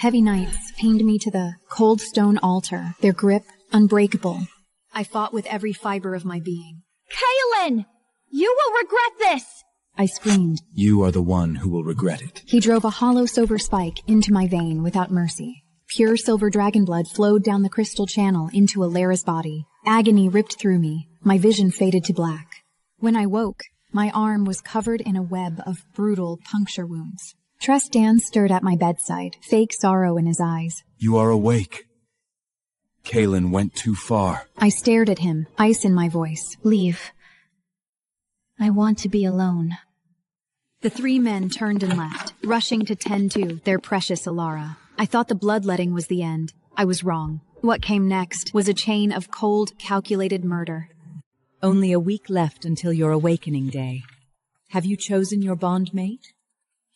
Heavy knights pinned me to the cold stone altar, their grip unbreakable. I fought with every fiber of my being. Kaelin! You will regret this! I screamed. You are the one who will regret it. He drove a hollow silver spike into my vein without mercy. Pure silver dragon blood flowed down the crystal channel into Alara's body. Agony ripped through me. My vision faded to black. When I woke, my arm was covered in a web of brutal puncture wounds. Tristan stirred at my bedside, fake sorrow in his eyes. You are awake. Kaelin went too far. I stared at him, ice in my voice. Leave. I want to be alone. The three men turned and left, rushing to tend to their precious Alara. I thought the bloodletting was the end. I was wrong. What came next was a chain of cold, calculated murder. Only a week left until your awakening day. Have you chosen your bondmate?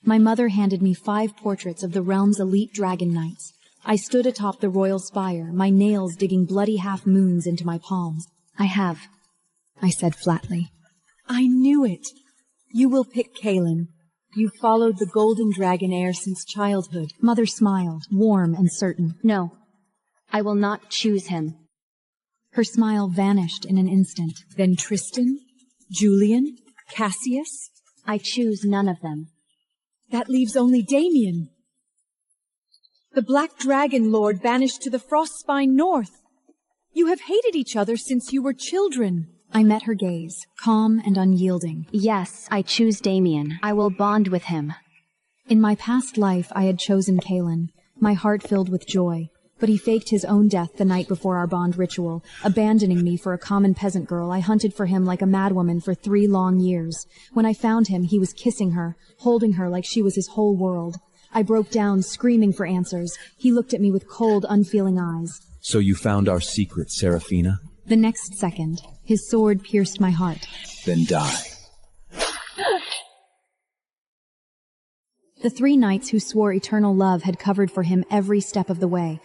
My mother handed me 5 portraits of the realm's elite dragon knights. I stood atop the royal spire, my nails digging bloody half-moons into my palms. I have, I said flatly. I knew it. You will pick Kaelin. You followed the golden dragon heir since childhood. Mother smiled, warm and certain. No, I will not choose him. Her smile vanished in an instant. Then Tristan, Julian, Cassius? I choose none of them. That leaves only Damien. The Black Dragon Lord banished to the Frostspine North. You have hated each other since you were children. I met her gaze, calm and unyielding. Yes, I choose Damien. I will bond with him. In my past life, I had chosen Kaelin, my heart filled with joy. But he faked his own death the night before our bond ritual, abandoning me for a common peasant girl. I hunted for him like a madwoman for 3 long years. When I found him, he was kissing her, holding her like she was his whole world. I broke down, screaming for answers. He looked at me with cold, unfeeling eyes. So you found our secret, Seraphina? The next second, his sword pierced my heart. Then die. The 3 knights who swore eternal love had covered for him every step of the way.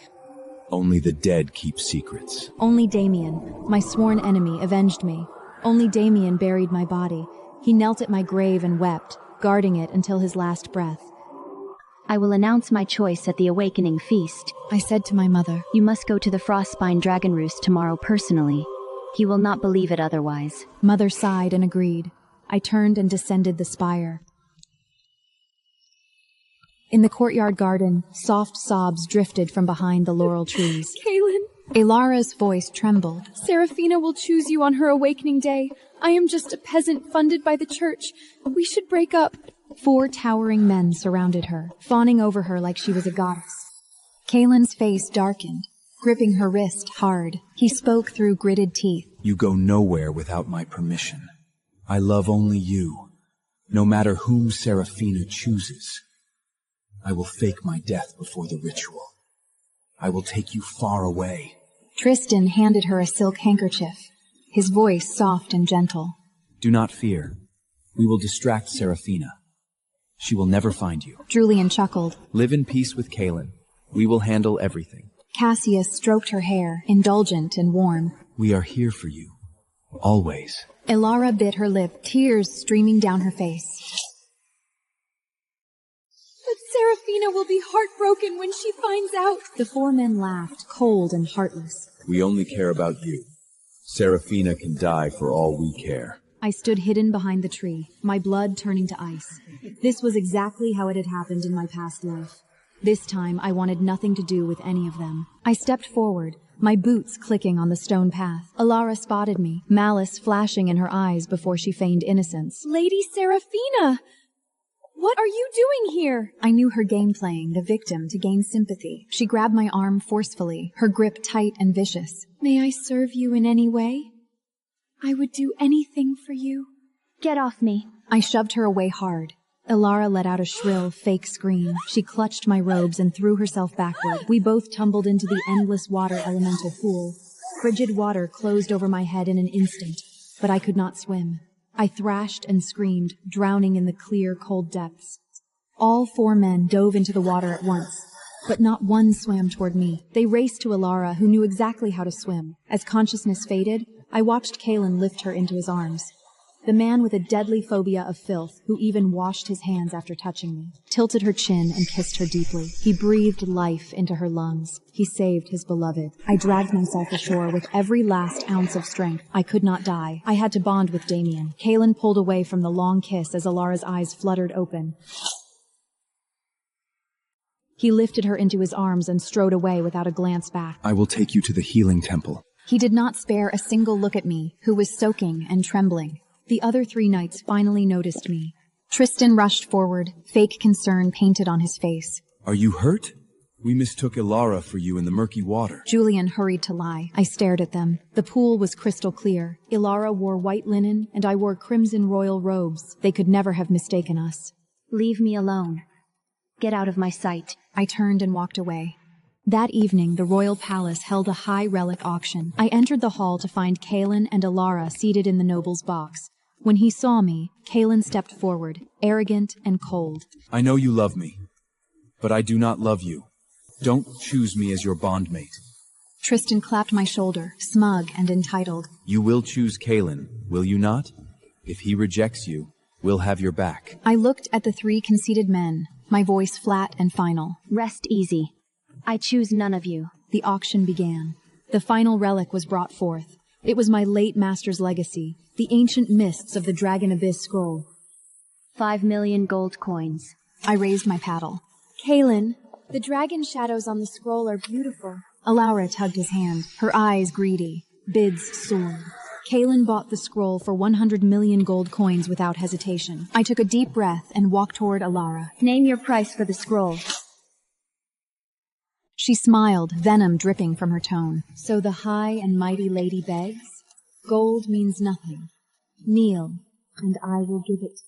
Only the dead keep secrets. Only Damien, my sworn enemy, avenged me. Only Damien buried my body. He knelt at my grave and wept, guarding it until his last breath. I will announce my choice at the Awakening Feast. I said to my mother, You must go to the Frostspine Dragon Roost tomorrow personally. He will not believe it otherwise. Mother sighed and agreed. I turned and descended the spire. In the courtyard garden, soft sobs drifted from behind the laurel trees. Kaelin! Alara's voice trembled. Seraphina will choose you on her awakening day. I am just a peasant funded by the church. We should break up. 4 towering men surrounded her, fawning over her like she was a goddess. Kaelin's face darkened, gripping her wrist hard. He spoke through gritted teeth. You go nowhere without my permission. I love only you, no matter whom Seraphina chooses. I will fake my death before the ritual. I will take you far away. Tristan handed her a silk handkerchief, his voice soft and gentle. Do not fear. We will distract Seraphina. She will never find you. Julian chuckled. Live in peace with Kaelin. We will handle everything. Cassius stroked her hair, indulgent and warm. We are here for you. Always. Alara bit her lip, tears streaming down her face. But Seraphina will be heartbroken when she finds out. The 4 men laughed, cold and heartless. We only care about you. Seraphina can die for all we care. I stood hidden behind the tree, my blood turning to ice. This was exactly how it had happened in my past life. This time, I wanted nothing to do with any of them. I stepped forward, my boots clicking on the stone path. Alara spotted me, malice flashing in her eyes before she feigned innocence. Lady Seraphina! What are you doing here? I knew her game playing the victim to gain sympathy. She grabbed my arm forcefully, her grip tight and vicious. May I serve you in any way? I would do anything for you. Get off me. I shoved her away hard. Alara let out a shrill, fake scream. She clutched my robes and threw herself backward. We both tumbled into the endless water elemental pool. Frigid water closed over my head in an instant, but I could not swim. I thrashed and screamed, drowning in the clear, cold depths. All 4 men dove into the water at once, but not one swam toward me. They raced to Alara, who knew exactly how to swim. As consciousness faded, I watched Kaelin lift her into his arms. The man with a deadly phobia of filth, who even washed his hands after touching me, tilted her chin and kissed her deeply. He breathed life into her lungs. He saved his beloved. I dragged myself ashore with every last ounce of strength. I could not die. I had to bond with Damien. Kaelin pulled away from the long kiss as Alara's eyes fluttered open. He lifted her into his arms and strode away without a glance back. I will take you to the healing temple. He did not spare a single look at me, who was soaking and trembling. The other 3 knights finally noticed me. Tristan rushed forward, fake concern painted on his face. Are you hurt? We mistook Ilara for you in the murky water. Julian hurried to lie. I stared at them. The pool was crystal clear. Ilara wore white linen, and I wore crimson royal robes. They could never have mistaken us. Leave me alone. Get out of my sight. I turned and walked away. That evening, the royal palace held a high relic auction. I entered the hall to find Kaelin and Ilara seated in the noble's box. When he saw me, Kaelin stepped forward, arrogant and cold. I know you love me, but I do not love you. Don't choose me as your bondmate. Tristan clapped my shoulder, smug and entitled. You will choose Kaelin, will you not? If he rejects you, we'll have your back. I looked at the 3 conceited men, my voice flat and final. Rest easy. I choose none of you. The auction began. The final relic was brought forth. It was my late master's legacy, the ancient mists of the Dragon Abyss scroll. 5 million gold coins. I raised my paddle. Kaelin, the dragon shadows on the scroll are beautiful. Alara tugged his hand, her eyes greedy. Bids soared. Kaelin bought the scroll for 100 million gold coins without hesitation. I took a deep breath and walked toward Alara. Name your price for the scroll. She smiled, venom dripping from her tone. So the high and mighty lady begs? Gold means nothing. Kneel, and I will give it.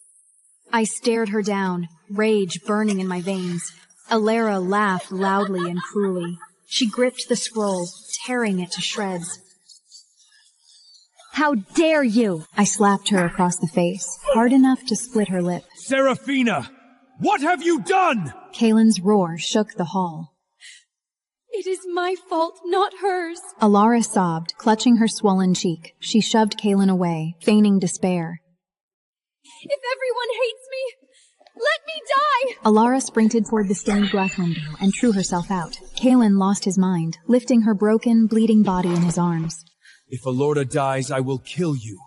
I stared her down, rage burning in my veins. Alara laughed loudly and cruelly. She gripped the scroll, tearing it to shreds. How dare you! I slapped her across the face, hard enough to split her lip. Seraphina! What have you done? Kaelin's roar shook the hall. It is my fault, not hers. Alara sobbed, clutching her swollen cheek. She shoved Kaelin away, feigning despair. If everyone hates me, let me die! Alara sprinted toward the stained glass window and threw herself out. Kaelin lost his mind, lifting her broken, bleeding body in his arms. If Alorda dies, I will kill you.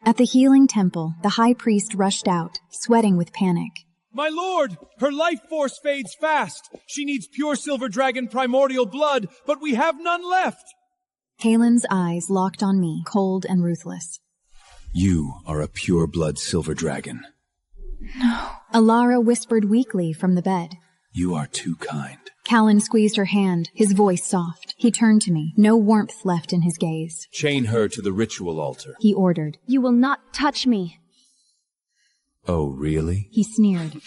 At the healing temple, the high priest rushed out, sweating with panic. My lord, her life force fades fast. She needs pure silver dragon primordial blood, but we have none left. Kaelin's eyes locked on me, cold and ruthless. You are a pure blood silver dragon. No. Alara whispered weakly from the bed. You are too kind. Callan squeezed her hand, his voice soft. He turned to me, no warmth left in his gaze. Chain her to the ritual altar. He ordered. You will not touch me. Oh, really? He sneered.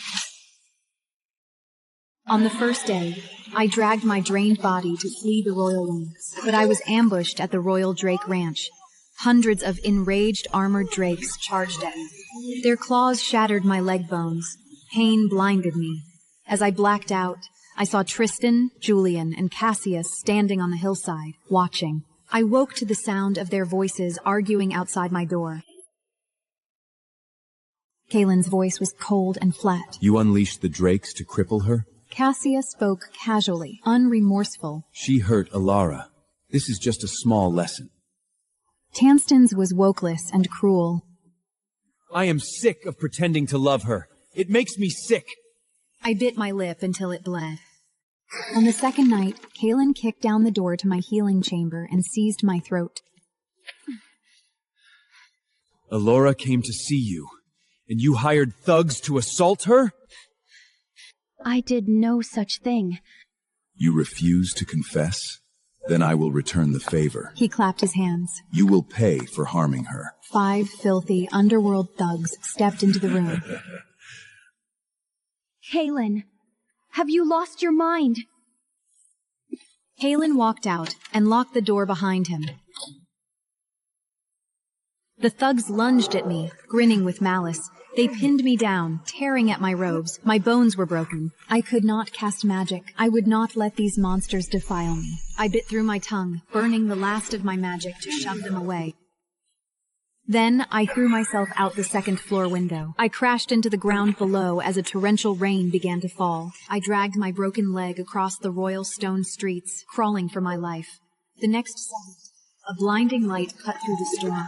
On the first day, I dragged my drained body to flee the royal wings, but I was ambushed at the Royal Drake Ranch. Hundreds of enraged armored drakes charged at me. Their claws shattered my leg bones. Pain blinded me. As I blacked out, I saw Tristan, Julian, and Cassius standing on the hillside, watching. I woke to the sound of their voices arguing outside my door. Kaelin's voice was cold and flat. You unleashed the drakes to cripple her? Cassius spoke casually, unremorseful. She hurt Alara. This is just a small lesson. Tanstan's was wokeless and cruel. I am sick of pretending to love her. It makes me sick. I bit my lip until it bled. On the second night, Kaelin kicked down the door to my healing chamber and seized my throat. Alora came to see you, and you hired thugs to assault her? I did no such thing. You refuse to confess? Then I will return the favor. He clapped his hands. You will pay for harming her. 5 filthy underworld thugs stepped into the room. Kaelin, have you lost your mind? Kaelin walked out and locked the door behind him. The thugs lunged at me, grinning with malice. They pinned me down, tearing at my robes. My bones were broken. I could not cast magic. I would not let these monsters defile me. I bit through my tongue, burning the last of my magic to shove them away. Then I threw myself out the second floor window. I crashed into the ground below as a torrential rain began to fall. I dragged my broken leg across the royal stone streets, crawling for my life. The next second, a blinding light cut through the storm.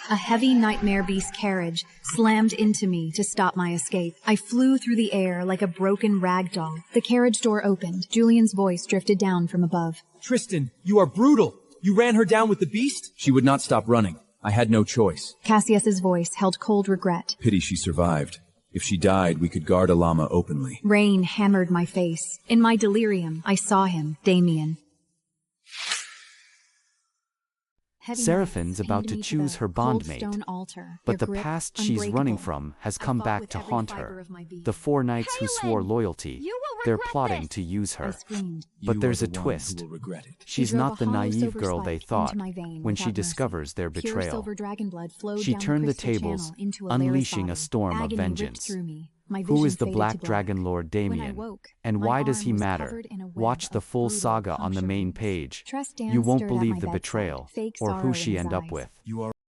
A heavy nightmare beast carriage slammed into me to stop my escape. I flew through the air like a broken rag doll. The carriage door opened. Julian's voice drifted down from above. Tristan, you are brutal. You ran her down with the beast? She would not stop running. I had no choice. Cassius's voice held cold regret. Pity she survived. If she died, we could guard Alama openly. Rain hammered my face. In my delirium, I saw him, Damien. Seraphine's about to choose her bondmate, but the past she's running from has come back to haunt her. The four knights who swore loyalty, they're plotting to use her. But there's a twist. She's not the naive girl they thought when she discovers their betrayal. She turned the tables, unleashing a storm of vengeance. Who is the Black Dragon Lord Damien, and why does he matter? Watch the full saga on the main page. You won't believe the betrayal, or who she end up with.